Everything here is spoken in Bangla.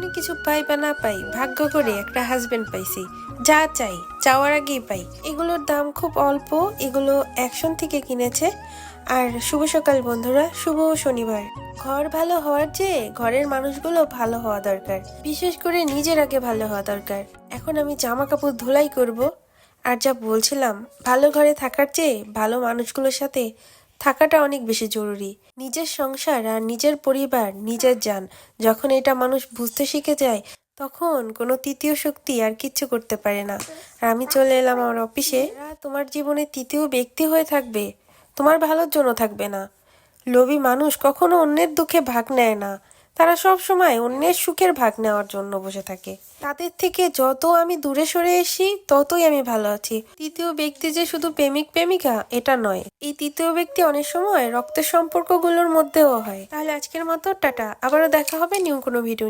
জীবনে কিছু পাই বা না পাই, ভাগ্য করে একটা হাজবেন্ড পাইছি। যা চাই চাওয়ার আগেই পাই। এগুলোর দাম খুব অল্প, এগুলো অ্যাকশন থেকে কিনেছে। আর শুভ সকাল বন্ধুরা, শুভ শনিবার। ঘর ভালো হওয়ার চেয়ে ঘরের মানুষগুলো ভালো হওয়া দরকার, বিশেষ করে নিজের আগে ভালো হওয়া দরকার। এখন আমি জামা কাপড় ধুলাই করব। আর যা বলছিলাম, ভালো ঘরে থাকার চেয়ে ভালো মানুষগুলোর সাথে থাকাটা অনেক বেশি জরুরি। নিজের সংসার আর নিজের পরিবার নিজের জান, যখন এটা মানুষ বুঝতে শিখে যায়, তখন কোনো তৃতীয় শক্তি আর কিচ্ছু করতে পারে না। আর আমি চলে এলাম আমার অফিসে। তোমার জীবনে তৃতীয় ব্যক্তি হয়ে থাকবে, তোমার ভালোর জন্য থাকবে না। লোভী মানুষ কখনো অন্যের দুঃখে ভাগ নেয় না, তারা সব সময় অন্যের সুখের ভাগ নেওয়ার জন্য বসে থাকে। তাদের থেকে যত আমি দূরে সরে এসি, ততই আমি ভালো আছি। তৃতীয় ব্যক্তি যে শুধু প্রেমিক প্রেমিকা এটা নয়, এই তৃতীয় ব্যক্তি অনেক সময় রক্তের সম্পর্কগুলোর মধ্যেও হয়। তাহলে আজকের মতো টাটা, আবারও দেখা হবে নিউ কোনো ভিডিও।